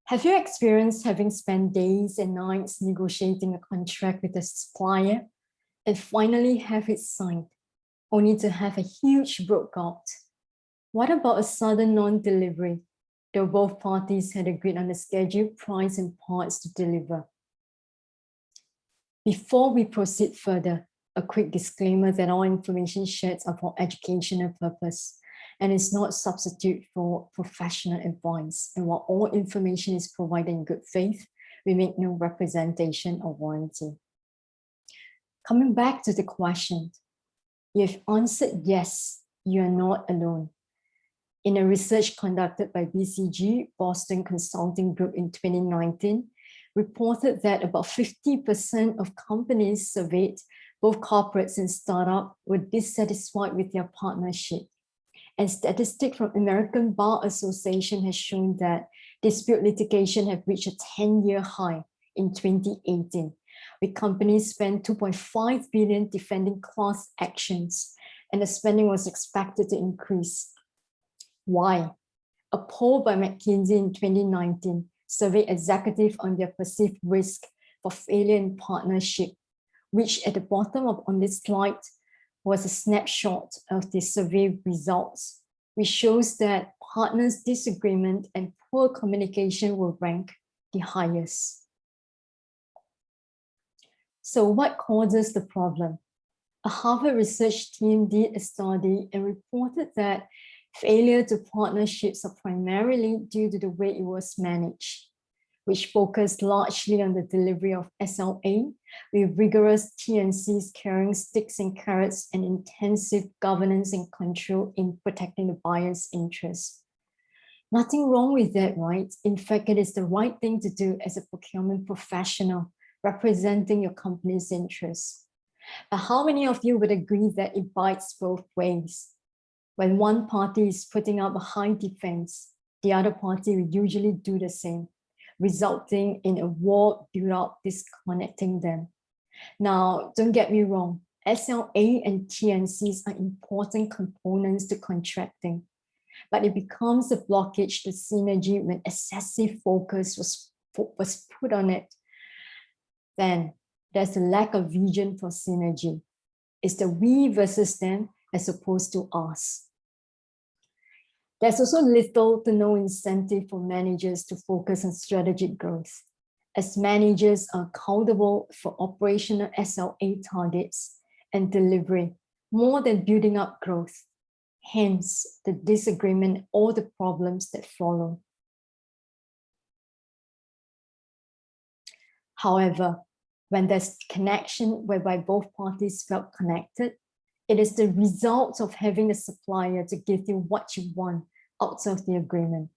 Have you experienced having spent days and nights negotiating a contract with a supplier and finally have it signed, only to have a huge broke out? What about a sudden non-delivery, though both parties had agreed on the schedule, price, and parts to deliver? Before we proceed further, a quick disclaimer that all information shared are for educational purpose and is not substitute for professional advice. And while all information is provided in good faith, we make no representation or warranty. Coming back to the question, you've answered yes, you are not alone. In a research conducted by BCG, Boston Consulting Group in 2019, reported that about 50% of companies surveyed, both corporates and startups, were dissatisfied with their partnership. And statistics from American Bar Association has shown that dispute litigation have reached a 10-year high in 2018, with companies spent $2.5 billion defending class actions, and the spending was expected to increase. Why? A poll by McKinsey in 2019 surveyed executives on their perceived risk for failure in partnership, which at the bottom on this slide was a snapshot of the survey results, which shows that partners' disagreement and poor communication will rank the highest. So what causes the problem? A Harvard research team did a study and reported that failure to partnerships are primarily due to the way it was managed, which focused largely on the delivery of SLA, with rigorous T&Cs carrying sticks and carrots and intensive governance and control in protecting the buyer's interests. Nothing wrong with that, right? In fact, it is the right thing to do as a procurement professional representing your company's interests. But how many of you would agree that it bites both ways? When one party is putting up a high defense, the other party will usually do the same, resulting in a war build-up disconnecting them. Now, don't get me wrong, SLA and T&Cs are important components to contracting, but it becomes a blockage to synergy when excessive focus was put on it. Then there's a lack of vision for synergy. It's the we versus them as opposed to us. There's also little to no incentive for managers to focus on strategic growth, as managers are accountable for operational SLA targets and delivery more than building up growth. Hence, the disagreement, all the problems that follow. However, when there's connection whereby both parties felt connected, it is the result of having a supplier to give you what you want out of the agreement,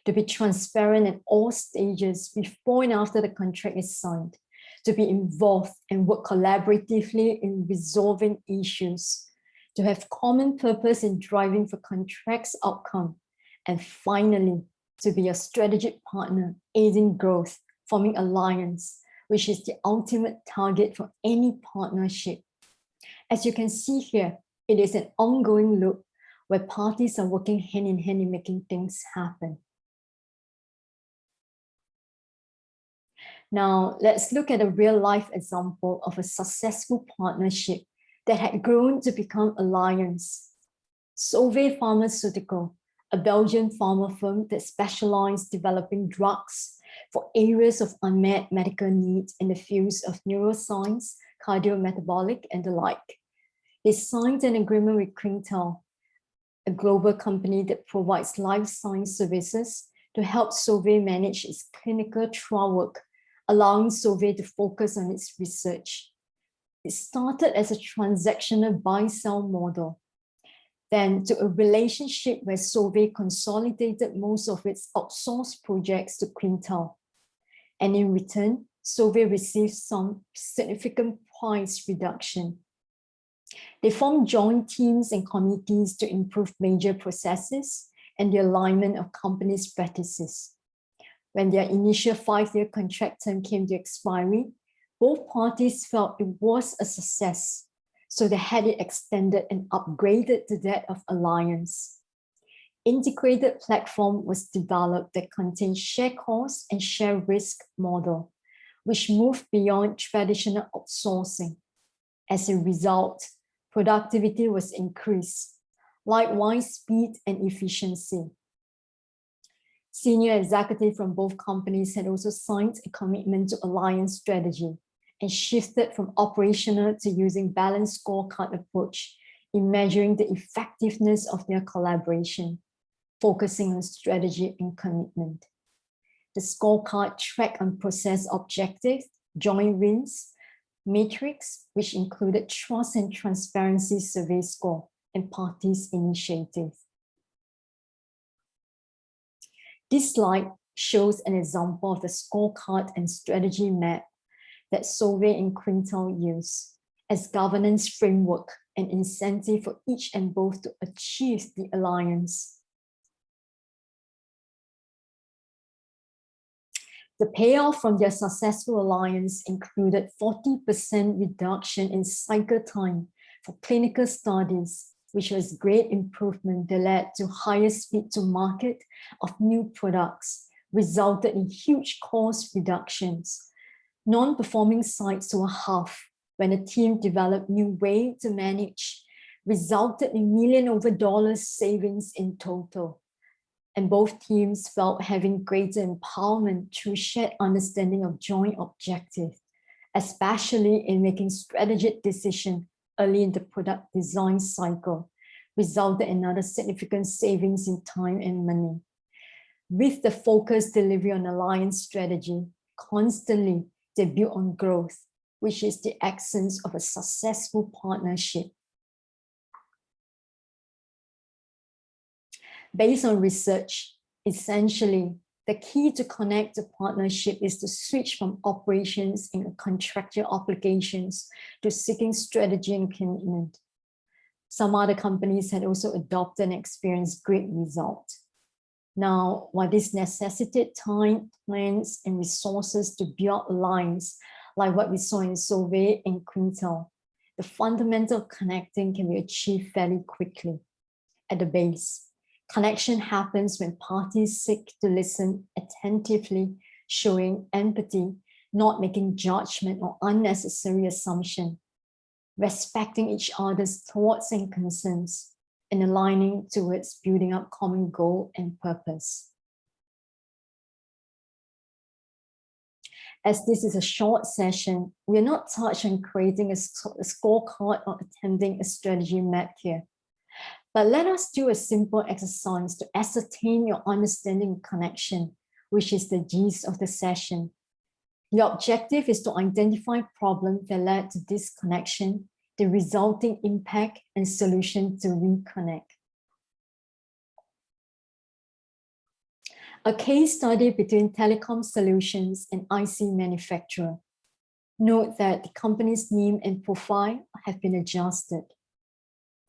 to be transparent at all stages before and after the contract is signed, to be involved and work collaboratively in resolving issues, to have common purpose in driving for contract's outcome, and finally, to be a strategic partner, aiding growth, forming alliance, which is the ultimate target for any partnership. As you can see here, it is an ongoing loop where parties are working hand in hand in making things happen. Now, let's look at a real-life example of a successful partnership that had grown to become alliance. Solvay Pharmaceutical, a Belgian pharma firm that specialized developing drugs for areas of unmet medical needs in the fields of neuroscience, cardiometabolic, and the like. They signed an agreement with Quintal, a global company that provides life science services to help Solvay manage its clinical trial work, allowing Solvay to focus on its research. It started as a transactional buy-sell model, then to a relationship where Solvay consolidated most of its outsourced projects to Quintal. And in return, Solvay received some significant price reduction. They formed joint teams and committees to improve major processes and the alignment of companies' practices. When their initial 5-year contract term came to expiry, both parties felt it was a success, so they had it extended and upgraded to that of alliance. Integrated platform was developed that contained share cost and share risk model, which moved beyond traditional outsourcing. As a result, productivity was increased, likewise speed and efficiency. Senior executives from both companies had also signed a commitment to alliance strategy and shifted from operational to using balanced scorecard approach in measuring the effectiveness of their collaboration, focusing on strategy and commitment. The scorecard tracked on process objectives, joint wins, matrix, which included trust and transparency survey score and parties initiative. This slide shows an example of the scorecard and strategy map that Solvay and Quintal use as governance framework and incentive for each and both to achieve the alliance. The payoff from their successful alliance included 40% reduction in cycle time for clinical studies, which was great improvement that led to higher speed to market of new products, resulted in huge cost reductions. Non-performing sites were half when the team developed new way to manage, resulted in $1 million savings in total. And both teams felt having greater empowerment through shared understanding of joint objectives, especially in making strategic decisions early in the product design cycle, resulted in another significant savings in time and money. With the focused delivery on alliance strategy, constantly they build on growth, which is the essence of a successful partnership. Based on research, essentially, the key to connect the partnership is to switch from operations in contractual obligations to seeking strategy and commitment. Some other companies had also adopted and experienced great results. Now, while this necessitated time, plans, and resources to build alliance, like what we saw in Solvay and Quintal, the fundamental connecting can be achieved fairly quickly. At the base, connection happens when parties seek to listen attentively, showing empathy, not making judgment or unnecessary assumption, respecting each other's thoughts and concerns, and aligning towards building up common goal and purpose. As this is a short session, we are not touched on creating a scorecard or attending a strategy map here. But let us do a simple exercise to ascertain your understanding and connection, which is the gist of the session. The objective is to identify problems that led to disconnection, the resulting impact and solution to reconnect. A case study between telecom solutions and IC manufacturer. Note that the company's name and profile have been adjusted.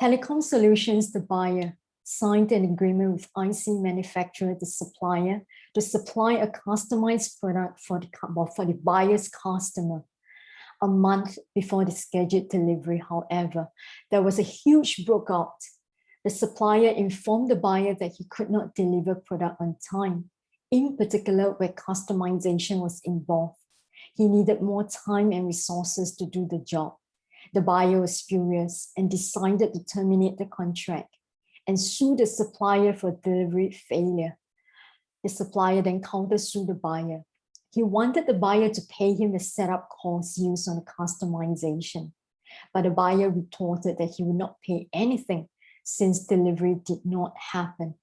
Telecom Solutions, the buyer, signed an agreement with IC manufacturer, the supplier, to supply a customized product for the buyer's customer. A month before the scheduled delivery, however, there was a huge breakout. The supplier informed the buyer that he could not deliver product on time, in particular where customization was involved. He needed more time and resources to do the job. The buyer was furious and decided to terminate the contract and sue the supplier for delivery failure. The supplier then countersued the buyer. He wanted the buyer to pay him the setup costs used on the customization, but the buyer retorted that he would not pay anything since delivery did not happen.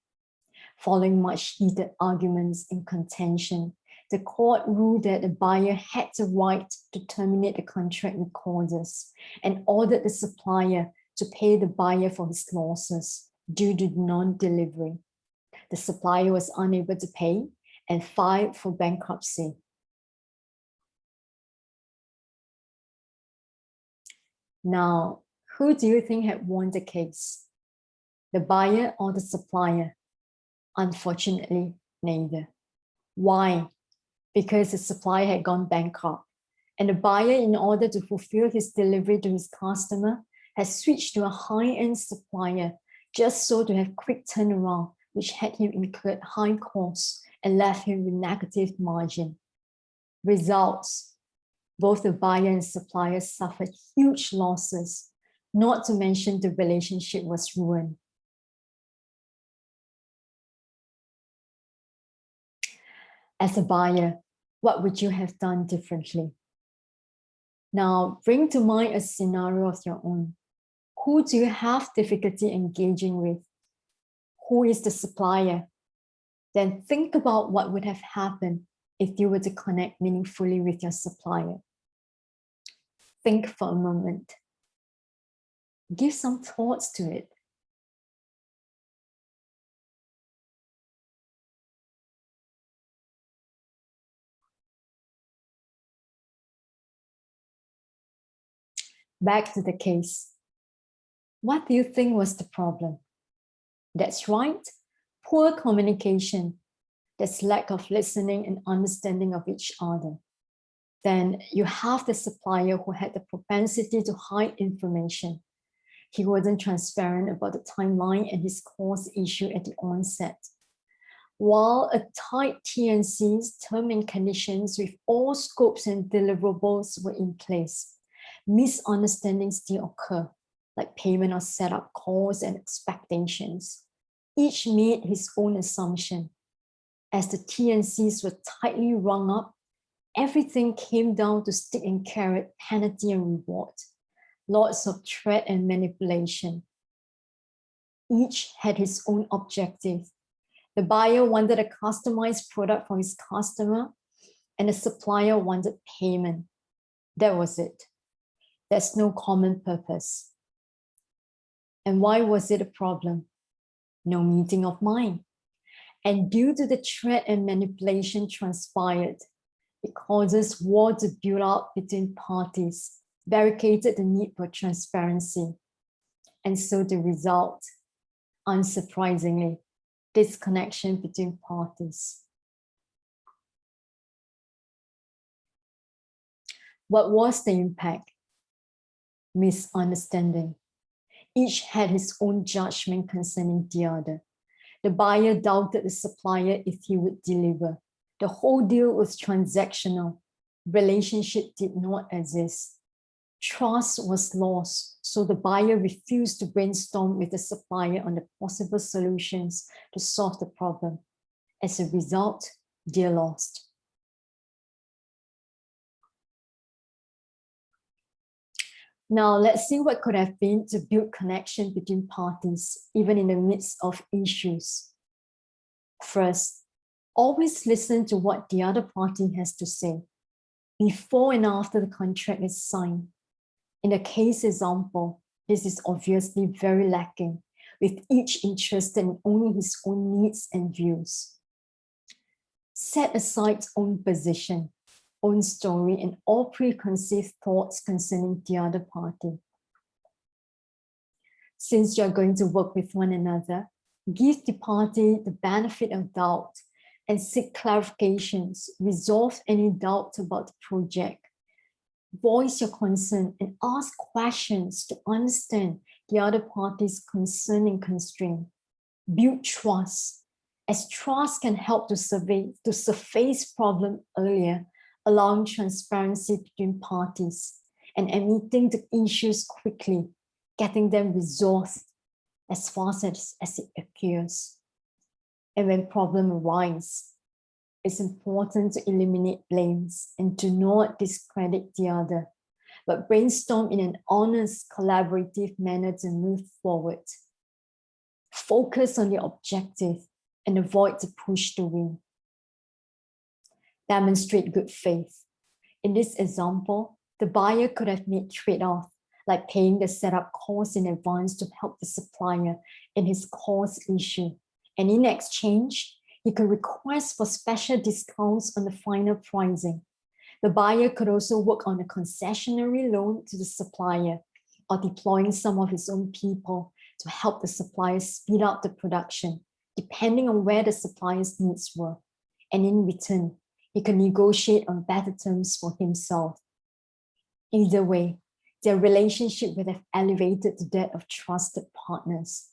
Following much heated arguments and contention, the court ruled that the buyer had the right to terminate the contract with causes and ordered the supplier to pay the buyer for his losses due to non-delivery. The supplier was unable to pay and filed for bankruptcy. Now, who do you think had won the case? The buyer or the supplier? Unfortunately, neither. Why? Because the supplier had gone bankrupt, and the buyer, in order to fulfill his delivery to his customer, has switched to a high-end supplier just so to have quick turnaround which had him incurred high costs and left him with negative margin. Results: both the buyer and supplier suffered huge losses, not to mention the relationship was ruined. As a buyer, what would you have done differently? Now, bring to mind a scenario of your own. Who do you have difficulty engaging with? Who is the supplier? Then think about what would have happened if you were to connect meaningfully with your supplier. Think for a moment. Give some thoughts to it. Back to the case. What do you think was the problem? That's right, poor communication. There's lack of listening and understanding of each other. Then you have the supplier who had the propensity to hide information. He wasn't transparent about the timeline and his cost issue at the onset. While a tight T&C's term and conditions with all scopes and deliverables were in place, misunderstandings still occur, like payment or setup costs and expectations. Each made his own assumption. As the T&Cs were tightly rung up, everything came down to stick and carrot, penalty and reward. Lots of threat and manipulation. Each had his own objective. The buyer wanted a customized product for his customer, and the supplier wanted payment. That was it. There's no common purpose. And why was it a problem? No meeting of mind. And due to the threat and manipulation transpired, it causes war to build up between parties, barricaded the need for transparency. And so the result, unsurprisingly, disconnection between parties. What was the impact? Misunderstanding. Each had his own judgment concerning the other. The buyer doubted the supplier if he would deliver. The whole deal was transactional. Relationship did not exist. Trust was lost, so the buyer refused to brainstorm with the supplier on the possible solutions to solve the problem. As a result, they lost. Now, let's see what could have been to build connection between parties, even in the midst of issues. First, always listen to what the other party has to say before and after the contract is signed. In the case example, this is obviously very lacking, with each interested in only his own needs and views. Set aside own position, own story, and all preconceived thoughts concerning the other party. Since you're going to work with one another, give the party the benefit of doubt and seek clarifications, resolve any doubt about the project. Voice your concern and ask questions to understand the other party's concern and constraint. Build trust, as trust can help to surface problem earlier, allowing transparency between parties and admitting the issues quickly, getting them resolved as fast as it appears. And when problem arises, it's important to eliminate blames and do not discredit the other, but brainstorm in an honest, collaborative manner to move forward. Focus on the objective and avoid to push to win. Demonstrate good faith. In this example, the buyer could have made trade-off, like paying the setup costs in advance to help the supplier in his cost issue. And in exchange, he could request for special discounts on the final pricing. The buyer could also work on a concessionary loan to the supplier or deploying some of his own people to help the supplier speed up the production, depending on where the supplier's needs were. And in return, he could negotiate on better terms for himself. Either way, their relationship would have elevated to that of trusted partners.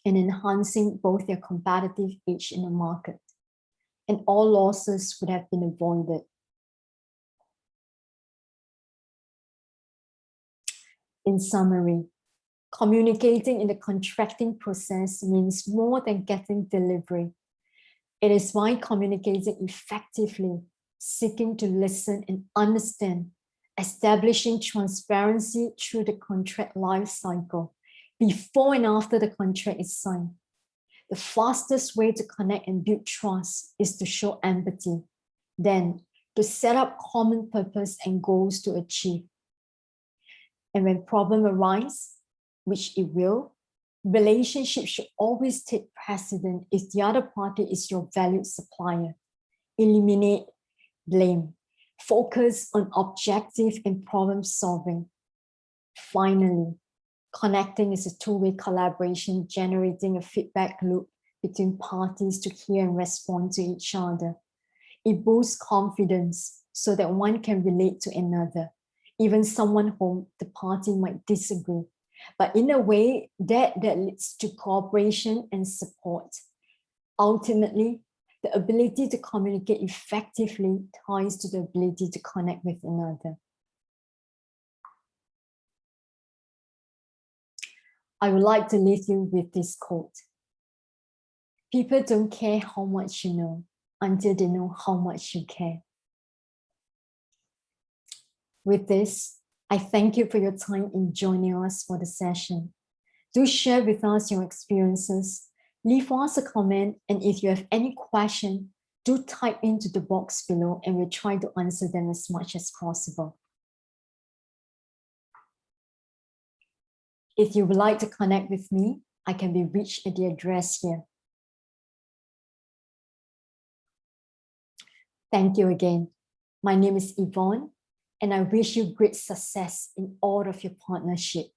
and enhancing both their competitive edge in the market. And all losses would have been avoided. In summary, communicating in the contracting process means more than getting delivery. It is by communicating effectively, seeking to listen and understand, establishing transparency through the contract life cycle, before and after the contract is signed. The fastest way to connect and build trust is to show empathy, then to set up common purpose and goals to achieve. And when problem arise, which it will, relationships should always take precedent if the other party is your valued supplier. Eliminate blame. Focus on objective and problem solving. Finally, connecting is a two-way collaboration, generating a feedback loop between parties to hear and respond to each other. It boosts confidence so that one can relate to another, even someone whom the party might disagree, but in a way that leads to cooperation and support. Ultimately, the ability to communicate effectively ties to the ability to connect with another. I would like to leave you with this quote. People don't care how much you know until they know how much you care. With this, I thank you for your time in joining us for the session. Do share with us your experiences, leave us a comment, and if you have any question, do type into the box below and we'll try to answer them as much as possible. If you would like to connect with me, I can be reached at the address here. Thank you again. My name is Yvonne, and I wish you great success in all of your partnership.